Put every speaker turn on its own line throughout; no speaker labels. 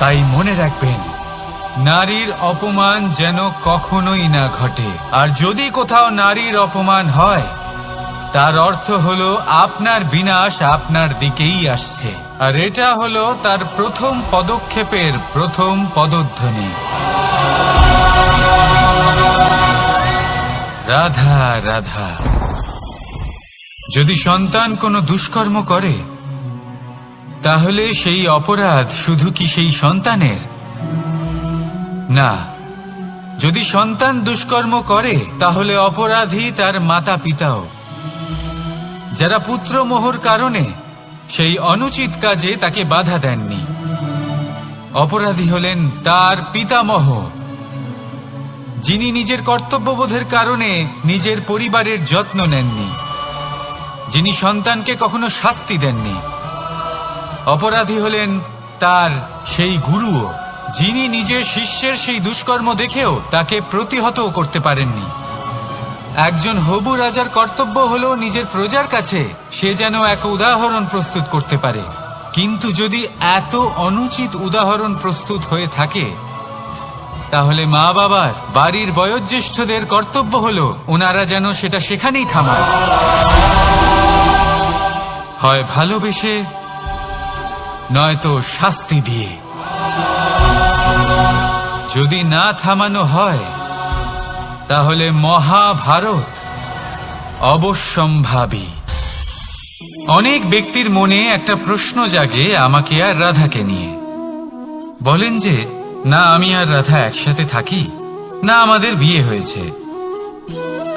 তাই মনে রাখবেন, নারীর অপমান যেন কখনোই না ঘটে। আর যদি কোথাও নারীর অপমান হয়, তার অর্থ হলো আপনার বিনাশ আপনার দিকেই আসছে। আর এটা হলো তার প্রথম পদক্ষেপের প্রথম পদধ্বনি। রাধা রাধা। যদি সন্তান কোনো দুষ্কর্ম করে, তাহলে সেই অপরাধ শুধু কি সেই সন্তানের? না, যদি সন্তান দুষ্কর্ম করে তাহলে অপরাধী তার মাতা পিতাও, যারা পুত্রমোহর কারণে সেই অনুচিত কাজে তাকে বাধা দেননি। অপরাধী হলেন তার পিতামহ, যিনি নিজের কর্তব্যবোধের কারণে নিজের পরিবারের যত্ন নেননি, যিনি সন্তানকে কখনো শাস্তি দেননি। অপরাধী হলেন তার সেই গুরুও, যিনি নিজের শিষ্যের সেই দুষ্কর্ম দেখেও তাকে প্রতিহত করতে পারেননি। একজন হবু রাজার কর্তব্য হলো নিজের প্রজার কাছে সে যেন এক উদাহরণ প্রস্তুত করতে পারে। কিন্তু যদি এত অনুচিত উদাহরণ প্রস্তুত হয়ে থাকে, তাহলে মা বাবার, বাড়ির বয়োজ্যেষ্ঠদের কর্তব্য হলো ওনারা যেন সেটা সেখানেই থামায়, হয় ভালোবেসে নয়তো শাস্তি দিয়ে। যদি না থামানো হয়, তাহলে মহাভারত অবশ্যম্ভাবী। অনেক ব্যক্তির মনে একটা প্রশ্ন জাগে আমাকে আর রাধাকে নিয়ে। বলেন যে, না আমি আর রাধা একসাথে থাকি, না আমাদের বিয়ে হয়েছে।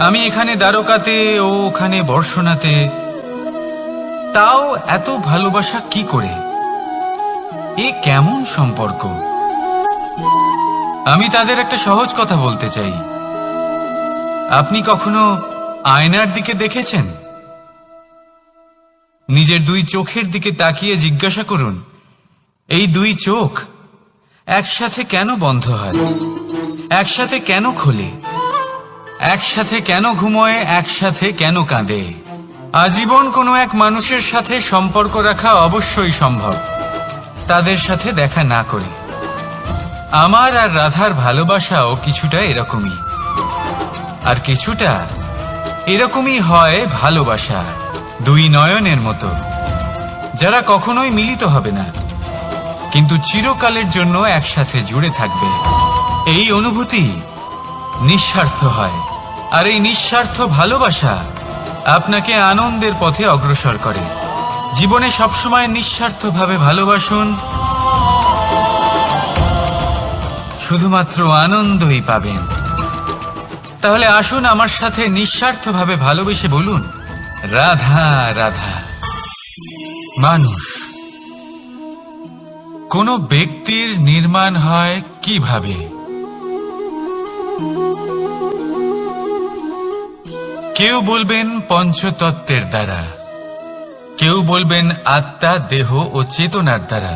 আমি এখানে দ্বারকাতে, ও ওখানে বর্ষণাতে, তাও এত ভালোবাসা কি করে? এ কেমন সম্পর্ক? আমি তাদের একটা সহজ কথা বলতে চাই। আপনি কখনো আয়নার দিকে দেখেছেন? নিজের দুই চোখের দিকে তাকিয়ে জিজ্ঞাসা করুন, এই দুই চোখ একসাথে কেন বন্ধ হয়, একসাথে কেন খোলে, একসাথে কেন ঘুমোয়, একসাথে কেন কাঁদে? আজীবন কোনো এক মানুষের সাথে সম্পর্ক রাখা অবশ্যই সম্ভব, তাদের সাথে দেখা না করে। আমার আর রাধার ভালোবাসাও কিছুটা এরকমই, আর কিছুটা এরকমই হয় ভালোবাসা দুই নয়নের মতো, যারা কখনোই মিলিত হবে না, কিন্তু চিরকালের জন্য একসাথে জুড়ে থাকবে। এই অনুভূতি নিঃস্বার্থ হয়, আর এই নিঃস্বার্থ ভালোবাসা আপনাকে আনন্দের পথে অগ্রসর করে। জীবনে সবসময় নিঃস্বার্থভাবে ভালোবাসুন, শুধুমাত্র আনন্দই পাবেন। তাহলে আসুন আমার সাথে নিঃস্বার্থভাবে ভালোবেসে বলুন, রাধা রাধা। মানুষ, কোন ব্যক্তির নির্মাণ হয় কিভাবে? কেউ বলবেন পঞ্চতত্ত্বের দ্বারা, কেউ বলবেন আত্মা, দেহ ও চেতনার দ্বারা,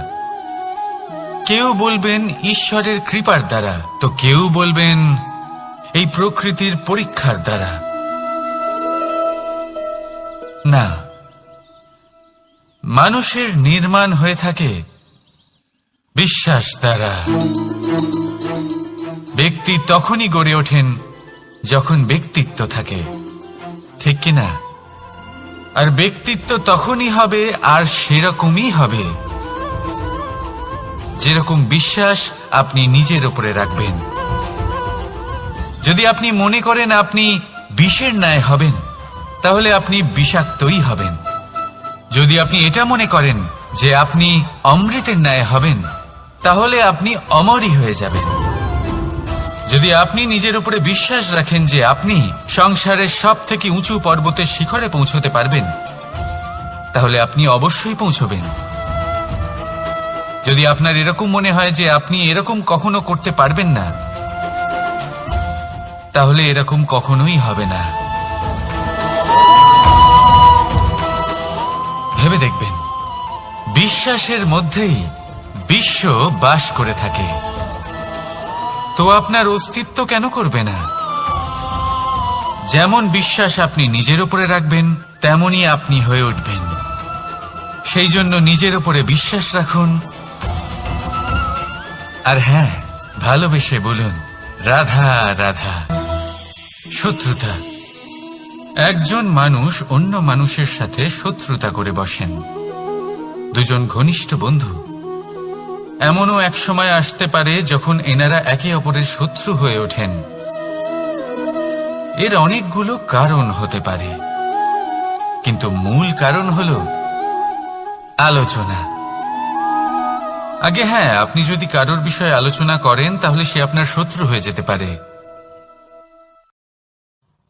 কেউ বলবেন ঈশ্বরের কৃপার দ্বারা, তো কেউ বলবেন এই প্রকৃতির পরীক্ষার দ্বারা। না, মানুষের নির্মাণ হয়ে থাকে বিশ্বাস দ্বারা। ব্যক্তি তখনই গড়ে ওঠেন যখন ব্যক্তিত্ব থাকে, ঠিক কিনা? আর ব্যক্তিত্ব তখনই হবে আর সেরকমই হবে যেরকম বিশ্বাস আপনি নিজের উপরে রাখবেন। যদি আপনি মনে করেন আপনি বিষের ন্যায় হবেন, তাহলে আপনি বিষাক্তই হবেন। যদি আপনি এটা মনে করেন যে আপনি অমৃতের ন্যায় হবেন, তাহলে আপনি অমরই হয়ে যাবেন। যদি আপনি নিজের উপরে বিশ্বাস রাখেন যে আপনি সংসারের সব থেকে উঁচু পর্বতের শিখরে পৌঁছতে পারবেন, তাহলে আপনি অবশ্যই পৌঁছবেন। যদি আপনার এরকম মনে হয় যে আপনি এরকম কখনো করতে পারবেন না, তাহলে এরকম কখনোই হবে না। ভেবে দেখবেন, বিশ্বাসের মধ্যেই বিশ্ব বাস করে থাকে, তো আপনার অস্তিত্ব কেন করবে না? যেমন বিশ্বাস আপনি নিজের উপরে রাখবেন, তেমনই আপনি হয়ে উঠবেন। সেই জন্য নিজের উপরে বিশ্বাস রাখুন, আর হ্যাঁ, ভালোবেসে বলুন রাধা রাধা। শত্রুতা, একজন মানুষ অন্য মানুষের সাথে শত্রুতা করে বসেন, দুজন ঘনিষ্ঠ বন্ধু। এমনও এক সময় আসতে পারে যখন এনারা একে অপরের শত্রু হয়ে ওঠেন। এর অনেকগুলো কারণ হতে পারে, কিন্তু মূল কারণ হল আলোচনা। আগে হ্যাঁ, আপনি যদি কারোর বিষয়ে আলোচনা করেন তাহলে সে আপনার শত্রু হয়ে যেতে পারে।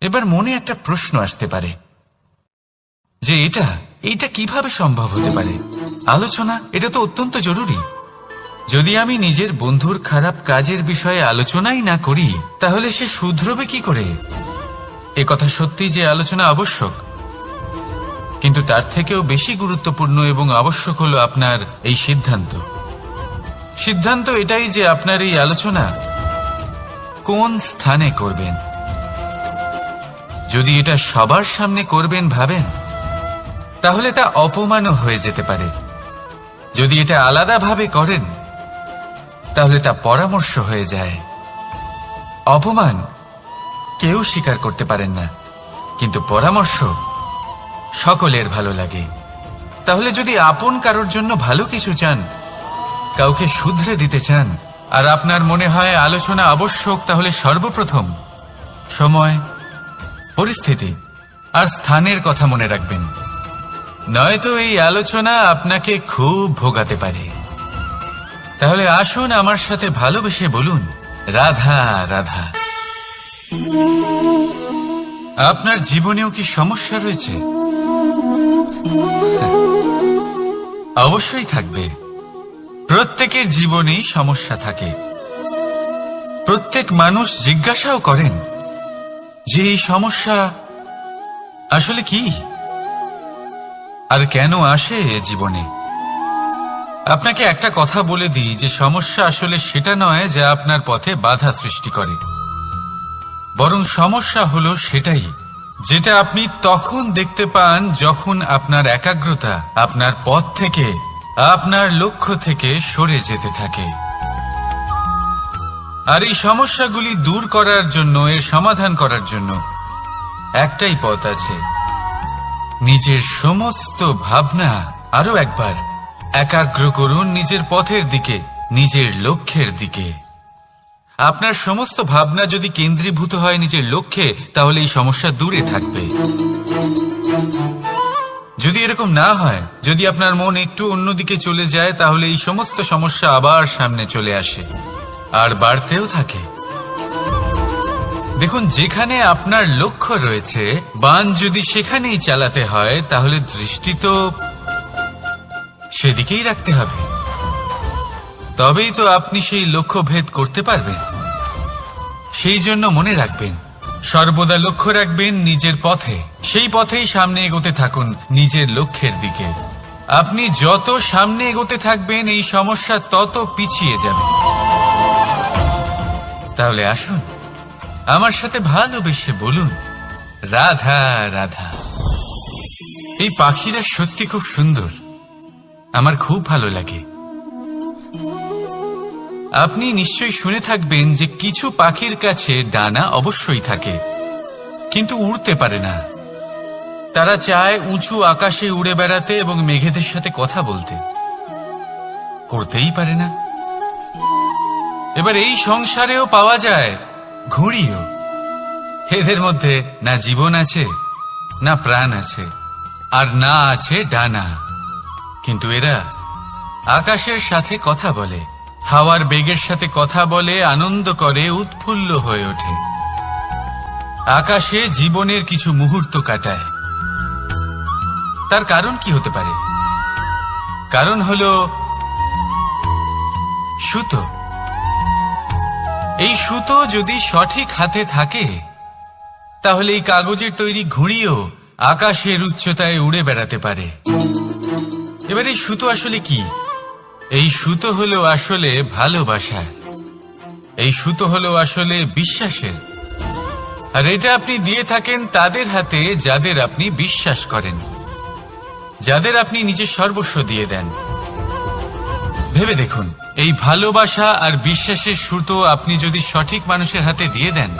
এবার মনে একটা প্রশ্ন আসতে পারে যে এটা কিভাবে সম্ভব হতে পারে? আলোচনা, এটা তো অত্যন্ত জরুরি। যদি আমি নিজের বন্ধুর খারাপ কাজের বিষয়ে আলোচনাই না করি তাহলে সে শুধরবে কি করে? কথা সত্যি যে আলোচনা আবশ্যক, কিন্তু তার থেকেও বেশি গুরুত্বপূর্ণ এবং আবশ্যক হলো আপনার এই সিদ্ধান্ত এটাই যে আপনার এই আলোচনা কোন স্থানে করবেন। যদি এটা সবার সামনে করবেন ভাবেন, তাহলে তা অপমানও হয়ে যেতে পারে। যদি এটা আলাদাভাবে করেন তাহলে তা পরামর্শ হয়ে যায়। অপমান কেউ স্বীকার করতে পারেন না, কিন্তু পরামর্শ সকলের ভালো লাগে। তাহলে যদি আপন কারোর জন্য ভালো কিছু চান, কাউকে শুধরে দিতে চান, আর আপনার মনে হয় আলোচনা আবশ্যক, তাহলে সর্বপ্রথম সময়, পরিস্থিতি আর স্থানের কথা মনে রাখবেন, নয়তো এই আলোচনা আপনাকে খুব ভোগাতে পারে। তাহলে আসুন আমার সাথে ভালোবেসে বলুন রাধা রাধা। আপনার জীবনেও কি সমস্যা রয়েছে? অবশ্যই থাকবে। প্রত্যেকের জীবনেই সমস্যা থাকে। প্রত্যেক মানুষ জিজ্ঞাসাও করেন যে এই সমস্যা আসলে কি আর কেন আসে জীবনে। আপনাকে একটা কথা বলে দিই যে সমস্যা আসলে সেটা নয় যা আপনার পথে বাধা সৃষ্টি করে, বরং সমস্যা হলো সেটাই যেটা আপনি তখন দেখতে পান যখন আপনার একাগ্রতা আপনার পথ থেকে, আপনার লক্ষ্য থেকে সরে যেতে থাকে। আর এই সমস্যাগুলি দূর করার জন্য, এর সমাধান করার জন্য একটাই পথ আছে, নিজের সমস্ত ভাবনা আরো একবার একাগ্র করুন নিজের পথের দিকে, নিজের লক্ষ্যের দিকে। আপনার সমস্ত ভাবনা যদি কেন্দ্রীভূত হয় নিজের লক্ষ্যে, তাহলে এই সমস্যা দূরে থাকবে। যদি এরকম না হয়, যদি আপনার মন একটু অন্যদিকে চলে যায়, তাহলে এই সমস্ত সমস্যা আবার সামনে চলে আসে আর বাড়তেও থাকে। দেখুন, যেখানে আপনার লক্ষ্য রয়েছে, বাণ যদি সেখানেই চালাতে হয়, তাহলে দৃষ্টি তো সেদিকেই রাখতে হবে। তবেই তো আপনি সেই লক্ষ্য ভেদ করতে পারবেন। সেই জন্য মনে রাখবেন, সর্বদা লক্ষ্য রাখবেন নিজের পথে, সেই পথেই সামনে এগোতে থাকুন নিজের লক্ষ্যের দিকে। আপনি যত সামনে এগোতে থাকবেন এই সমস্যা তত পিছিয়ে যাবে। তাহলে আসুন আমার সাথে ভালোবেসে বলুন রাধা রাধা। এই পাখিরা সত্যি খুব সুন্দর, আমার খুব ভালো লাগে। আপনি নিশ্চয়ই শুনে থাকবেন যে কিছু পাখির কাছে ডানা অবশ্যই থাকে, কিন্তু উড়তে পারে না। তারা চায় উঁচু আকাশে উড়ে বেড়াতে এবং মেঘেদের সাথে কথা বলতে, করতেই পারে না। এবার এই সংসারেও পাওয়া যায় ঘুড়িও। এদের মধ্যে না জীবন আছে, না প্রাণ আছে, আর না আছে ডানা, কিন্তু এরা আকাশের সাথে কথা বলে, হাওয়ার বেগের সাথে কথা বলে, আনন্দ করে, উৎফুল্ল হয়ে ওঠে, আকাশে জীবনের কিছু মুহূর্ত কাটায়। তার কারণ কি হতে পারে? কারণ হলো সুতো। এই সুতো যদি সঠিক হাতে থাকে, তাহলে এই কাগজের তৈরি ঘুড়িও আকাশের উচ্চতায় উড়ে বেড়াতে পারে। এবার এই সুতো আসলে কি? এই সুতো হলো আসলে ভালোবাসার, এই সুতো হলো আসলে বিশ্বাসের। আর এটা আপনি দিয়ে থাকেন তাদের হাতে যাদের আপনি বিশ্বাস করেন, যাদের আপনি নিজের সর্বস্ব দিয়ে দেন। ভেবে দেখুন, এই ভালোবাসা আর বিশ্বাসের সুতো আপনি যদি সঠিক মানুষের হাতে দিয়ে দেন,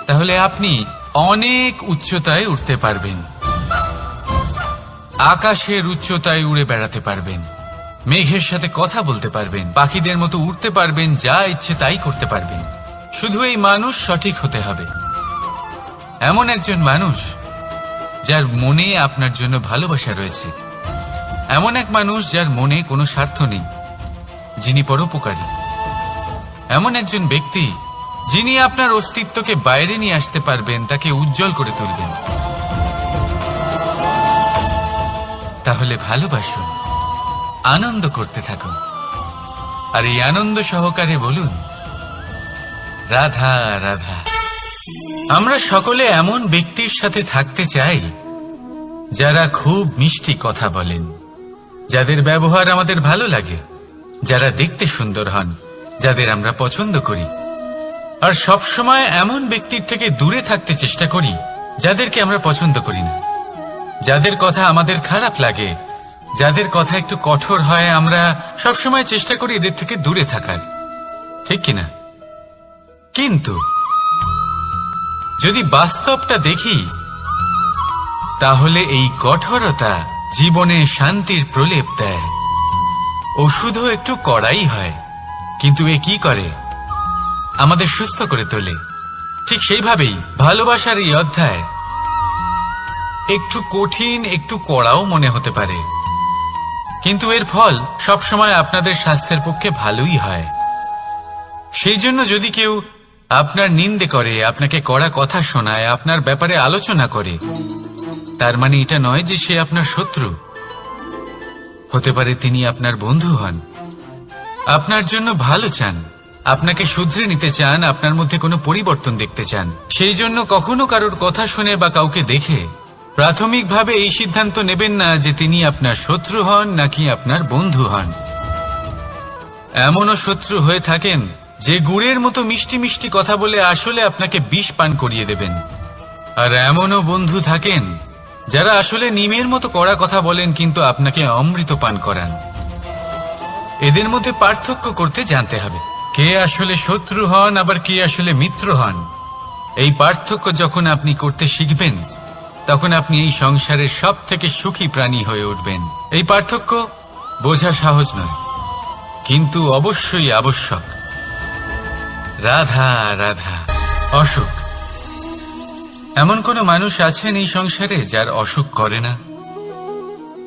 তাহলে আপনি অনেক উচ্চতায় উঠতে পারবেন, আকাশের উচ্চতায় উড়ে বেড়াতে পারবেন, মেঘের সাথে কথা বলতে পারবেন, পাখিদের মতো উড়তে পারবেন, যা ইচ্ছে তাই করতে পারবেন। শুধু এই মানুষ সঠিক হতে হবে, এমন একজন মানুষ যার মনে আপনার জন্য ভালোবাসা রয়েছে, এমন এক মানুষ যার মনে কোনো স্বার্থ নেই, যিনি পরোপকারী, এমন একজন ব্যক্তি যিনি আপনার অস্তিত্বকে বাইরে নিয়ে আসতে পারবেন, তাকে উজ্জ্বল করে তুলবেন। তাহলে ভালোবাসুন, আনন্দ করতে থাকুন, আর এই আনন্দ সহকারে বলুন, রাধা রাধা। আমরা সকলে এমন ব্যক্তির সাথে থাকতে চাই যারা খুব মিষ্টি কথা বলেন, যাদের ব্যবহার আমাদের ভালো লাগে, যারা দেখতে সুন্দর হন, যাদের আমরা পছন্দ করি। আর সবসময় এমন ব্যক্তির থেকে দূরে থাকতে চেষ্টা করি যাদেরকে আমরা পছন্দ করি না, যাদের কথা আমাদের খারাপ লাগে, যাদের কথা একটু কঠোর হয়। আমরা সবসময় চেষ্টা করি এদের থেকে দূরে থাকার, ঠিক কিনা? কিন্তু যদি বাস্তবটা দেখি, তাহলে এই কঠোরতা জীবনে শান্তির প্রলেপ দেয়। ওষুধও একটু কড়াই হয়, কিন্তু এ কি করে? আমাদের সুস্থ করে তোলে। ঠিক সেইভাবেই ভালোবাসার এই অধ্যায় একটু কঠিন, একটু কড়াও মনে হতে পারে, কিন্তু এর ফল সবসময় আপনাদের স্বাস্থ্যের পক্ষে ভালোই হয়। সেই জন্য যদি কেউ আপনার নিন্দে করে, আপনাকে কড়া কথা শোনায়, আপনার ব্যাপারে আলোচনা করে, তার মানে এটা নয় যে সে আপনার শত্রু। হতে পারে তিনি আপনার বন্ধু হন, আপনার জন্য ভালো চান, আপনাকে শুধরে নিতে চান, আপনার মধ্যে কোনো পরিবর্তন দেখতে চান। সেই জন্য কখনো কারোর কথা শুনে বা কাউকে দেখে প্রাথমিকভাবে এই সিদ্ধান্ত নেবেন না যে তিনি আপনার শত্রু হন নাকি আপনার বন্ধু হন। এমনও শত্রু হয়ে থাকেন যে গুড়ের মতো মিষ্টি মিষ্টি কথা বলে আসলে আপনাকে বিষ পান করিয়ে দেবেন। আর এমনও বন্ধু থাকেন যারা আসলে নিমের মতো কড়া কথা বলেন, কিন্তু আপনাকে অমৃত পান করান। এদের মধ্যে পার্থক্য করতে জানতে হবে, কে আসলে শত্রু হন আবার কে আসলে মিত্র হন। এই পার্থক্য যখন আপনি করতে শিখবেন, তখন আপনি এই সংসারের সব থেকে সুখী প্রাণী হয়ে উঠবেন। এই পার্থক্য বোঝা সহজ নয়, কিন্তু অবশ্যই আবশ্যক। রাধা রাধা। অসুখ। এমন কোন মানুষ আছেন এই সংসারে যার অসুখ করে না?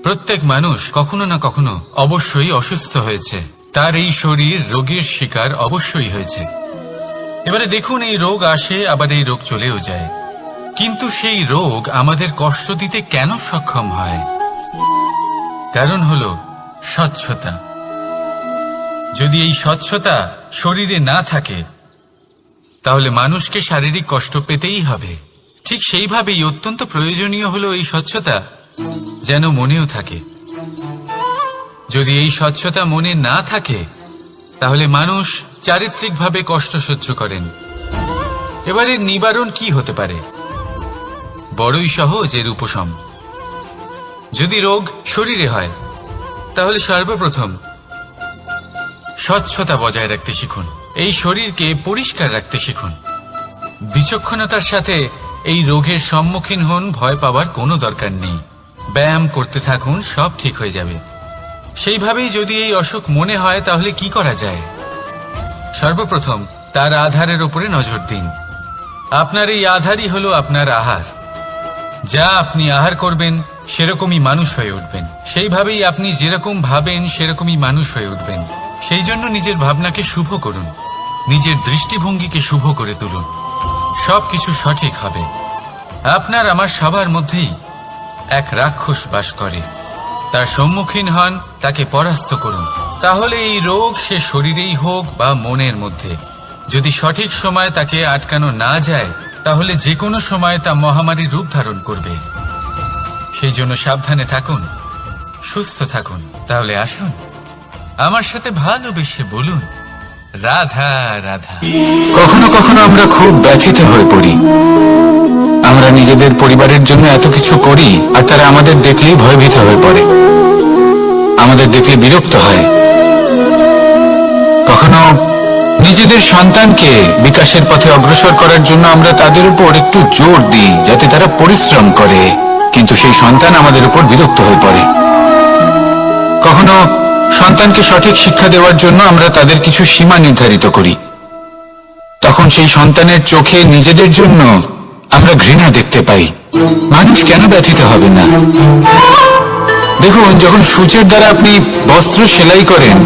প্রত্যেক মানুষ কখনো না কখনো অবশ্যই অসুস্থ হয়েছে, তার এই শরীর রোগের শিকার অবশ্যই হয়েছে। এবারে দেখুন, এই রোগ আসে, আবার এই রোগ চলেও যায়, কিন্তু সেই রোগ আমাদের কষ্ট দিতে কেন সক্ষম হয়? কারণ হলো স্বচ্ছতা। যদি এই স্বচ্ছতা শরীরে না থাকে, তাহলে মানুষকে শারীরিক কষ্ট পেতেই হবে। ঠিক সেইভাবেই অত্যন্ত প্রয়োজনীয় হলো এই স্বচ্ছতা যেন মনেও থাকে। যদি এই স্বচ্ছতা মনে না থাকে, তাহলে মানুষ চারিত্রিকভাবে কষ্ট সহ্য করেন। এবারে নিবারণ কি হতে পারে? বড়ই সহজ এর উপশম। যদি রোগ শরীরে হয়, তাহলে সর্বপ্রথম স্বচ্ছতা বজায় রাখতে শিখুন, এই শরীরকে পরিষ্কার রাখতে শিখুন। বিচক্ষণতার সাথে এই রোগের সম্মুখীন হন, ভয় পাওয়ার কোনো দরকার নেই। ব্যায়াম করতে থাকুন, সব ঠিক হয়ে যাবে। সেইভাবেই যদি এই অসুখ মনে হয়, তাহলে কি করা যায়? সর্বপ্রথম তার আধারের উপরে নজর দিন। আপনার এই আধারই হলো আপনার আহার। যা আপনি আহার করবেন, সেরকমই মানুষ হয়ে উঠবেন। সেইভাবেই আপনি যেরকম ভাবেন, সেরকমই মানুষ হয়ে উঠবেন। সেই জন্য নিজের ভাবনাকে শুভ করুন, নিজের দৃষ্টিভঙ্গিকে শুভ করে তুলুন, সবকিছু সঠিক হবে। আপনার আমার সবার মধ্যেই এক রাক্ষস বাস করে, তার সম্মুখীন হন, তাকে পরাস্ত করুন। তাহলে এই রোগ সে শরীরেই হোক বা মনের মধ্যে, যদি সঠিক সময় তাকে আটকানো না যায়, তাহলে যে কোনো সময় তা মহামারীর রূপ ধারণ করবে। সেই জন্য সাবধানে থাকুন, সুস্থ থাকুন। তাহলে আসুন, আমার সাথে ভালোবেসে বলুন, রাধা রাধা।
কখনো কখনো আমরা খুব ব্যথিত হয়ে পড়ি। আমরা নিজেদের পরিবারের জন্য এত কিছু করি, আর তারা আমাদের দেখলেই ভয়ভীত হয়ে পড়ে, আমাদের দেখলে বিরক্ত হয়। কখনো নিজেদের সন্তানকে বিকাশের পথে অগ্রসর করার জন্য আমরা তাদের উপর একটু জোর দিই যাতে তারা পরিশ্রম করে, কিন্তু সেই সন্তান আমাদের উপর বিরক্ত হয়ে পড়ে। কখনো সন্তানকে সঠিক শিক্ষা দেওয়ার জন্য আমরা তাদের কিছু সীমা নির্ধারিত করি, তখন সেই সন্তানের চোখে নিজেদের জন্য আমরা ঘৃণা দেখতে পাই। মানুষ কেন ব্যথিত হবে না? দেখুন, যখন সূচের দ্বারা আপনি বস্ত্র সেলাই করেন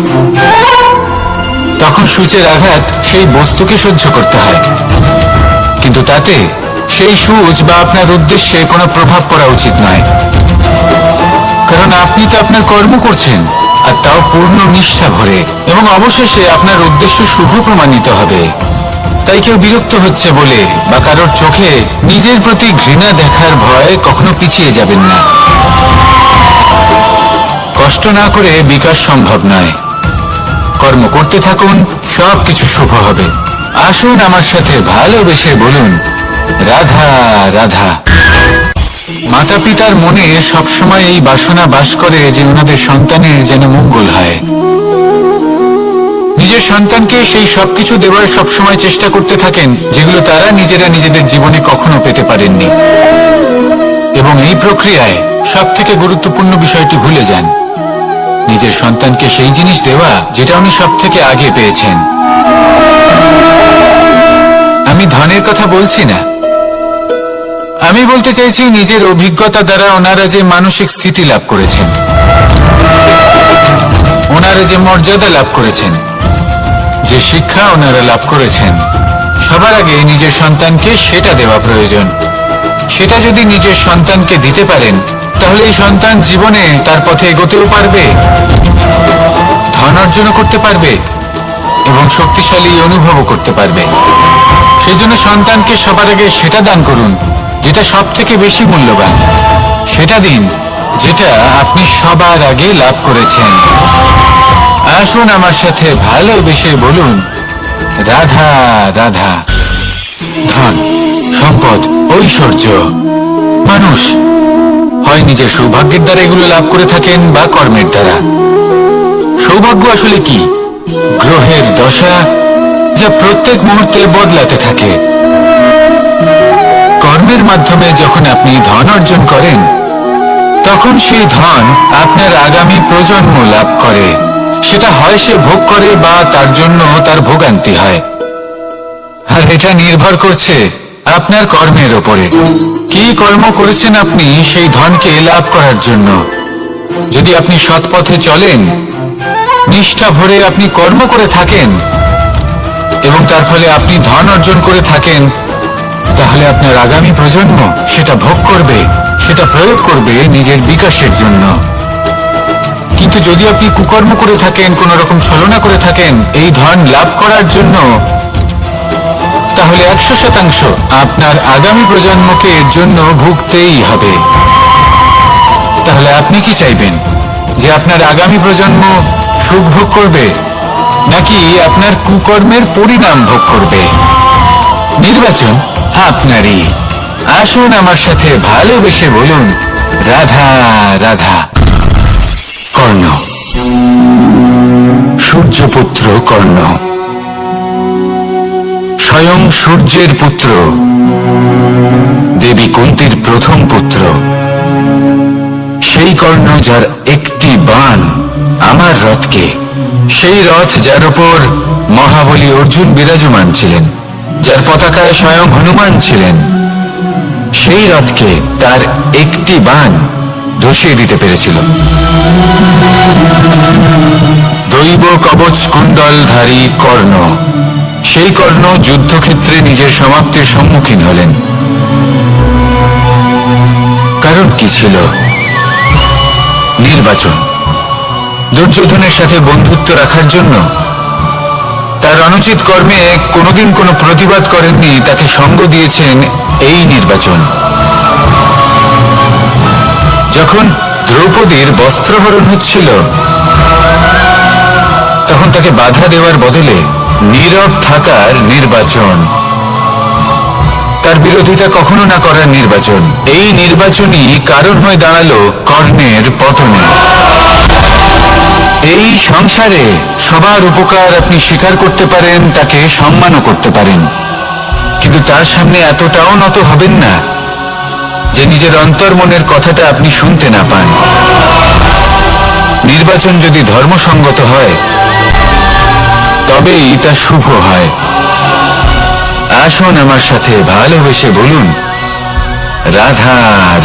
তখন সূচের আঘাত সেই বস্তুকে সহ্য করতে হয়, কিন্তু তাতে সেই সূচ বা আপনার উদ্দেশ্যে কোনো প্রভাব পড়া উচিত নয়, কারণ আপনি তো আপনার কর্ম করছেন, আর তাও পূর্ণ নিষ্ঠা ভরে, এবং অবশেষে আপনার উদ্দেশ্য শুভ প্রমাণিত হবে। তাই কেউ বিরক্ত হচ্ছে বলে বা কারোর চোখে নিজের প্রতি ঘৃণা দেখার ভয়ে কখনো পিছিয়ে যাবেন না। কষ্ট না করে বিকাশ সম্ভব নয়। কর্ম করতে থাকুন, সবকিছু শুভ হবে। আসুন আমার সাথে ভালোবেসে বলুন, রাধা রাধা। মাতা পিতার মনে সবসময় এই বাসনা বাস করে যে ওনাদের সন্তানের যেন মঙ্গল হয়। নিজের সন্তানকে সেই সবকিছু দেওয়ার সবসময় চেষ্টা করতে থাকেন যেগুলো তারা নিজেরা নিজেদের জীবনে কখনো পেতে পারেননি, এবং এই প্রক্রিয়ায় সবথেকে গুরুত্বপূর্ণ বিষয়টি ভুলে যান, নিজের সন্তানকে সেই জিনিস দেওয়া যেটা উনি সব থেকে আগে পেয়েছেন। আমি ধনের কথা বলছি না, আমি বলতে চাইছি নিজের অভিজ্ঞতা দ্বারা ওনারা যে মানসিক স্থিতি লাভ করেছেন, ওনারা যে মর্যাদা লাভ করেছেন, যে শিক্ষা ওনারা লাভ করেছেন, সবার আগে নিজের সন্তানকে সেটা দেওয়া প্রয়োজন। সেটা যদি নিজের সন্তানকে দিতে পারেন তাহলে এই সন্তান জীবনে তার পথে এগোতেও পারবে, ধন অর্জন করতে পারবে এবং শক্তিশালী অনুভবও করতে পারবে। সেই জন্য সন্তানকে সবার আগে সেটা দান করুন যেটা সব থেকে বেশি মূল্যবান। সেটা দিন যেটা আপনি সবার আগে লাভ করেছেন। আসুন আমার সাথে ভালোবেসে বলুন, রাধা রাধা। ধন, সম্পদ, ঐশ্বর্য, মানুষ হয় নিজের সৌভাগ্যের দ্বারা এগুলো লাভ করে থাকেন বা কর্মের দ্বারা। সৌভাগ্য আসলে কি? গ্রহের দশা যা প্রত্যেক মুহূর্তে বদলাতে থাকে। কর্মের মাধ্যমে যখন আপনি ধন অর্জন করেন তখন সেই ধন আপনার আগামী প্রজন্ম লাভ করে। সেটা হয় সে ভোগ করে বা তার জন্য তার ভোগান্তি হয়, আর এটা নির্ভর করছে আপনার কর্মের ওপরে। কি কর্ম করেছেন আপনি সেই ধনকে লাভ করার জন্য? যদি আপনি সৎ পথে চলেন, নিষ্ঠা ভরে আপনি কর্ম করে থাকেন এবং তার ফলে আপনি ধন অর্জন করে থাকেন, তাহলে আপনার আগামী প্রজন্ম সেটা ভোগ করবে, সেটা প্রয়োগ করবে নিজের বিকাশের জন্য। কিন্তু যদি আপনি কুকর্ম করে থাকেন, কোন রকম ছলনা করে থাকেন এই ধন লাভ করার জন্য, তাহলে 100% আপনার আগামী প্রজন্মকে এর জন্য ভুগতেই হবে। তাহলে আপনি কি চাইবেন? যে আপনার আগামী প্রজন্ম সুখ ভোগ করবে নাকি আপনার কুকর্মের পরিণাম ভোগ করবে? নির্বাচন আপনারই। আসুন আমার সাথে ভালোবেসে বলুন, রাধা রাধা। কর্ণ, সূর্যপুত্র কর্ণ, স্বয়ং সূর্যের পুত্র, দেবী কুন্তীর প্রথম পুত্র। সেই কর্ণ যার একটি বাণ আমার রথকে, সেই রথ যার উপর মহাবলী অর্জুন বিরাজমান ছিলেন, যার পতাকায় স্বয়ং হনুমান ছিলেন, সেই রথকে তার একটি বাণ ধসিয়ে দিতে পেরেছিল। দৈব কবচ কুণ্ডলধারী কর্ণ, সেই কর্ণ যুদ্ধক্ষেত্রে নিজের সমাপ্তির সম্মুখীন হলেন। কারণ কি ছিল? নির্বাচন। দুর্যোধনের সাথে বন্ধুত্ব রাখার জন্য, তার অনুচিত কর্মে কোনোদিন কোনো প্রতিবাদ করেননি, তাকে সঙ্গ দিয়েছেন এই নির্বাচন। যখন দ্রৌপদীর বস্ত্রহরণ হচ্ছিল তখন তাকে বাধা দেওয়ার বদলে নীরব থাকার নির্বাচন, তার বিরোধিতা কখনো না করার নির্বাচন। এই নির্বাচনই কারণ হয়ে দাঁড়ালো কর্ণের পতনে। এই সংসারে সবার উপকার আপনি স্বীকার করতে পারেন, তাকে সম্মানও করতে পারেন, কিন্তু তার সামনে এতটাও নত হবেন না যে নিজের অন্তর্মনের কথাটা আপনি শুনতে না পান। নির্বাচন যদি ধর্মসঙ্গত হয় তবেই তা শুভ হয়। আসুন আমার সাথে ভালোবেসে বলুন, রাধা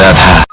রাধা।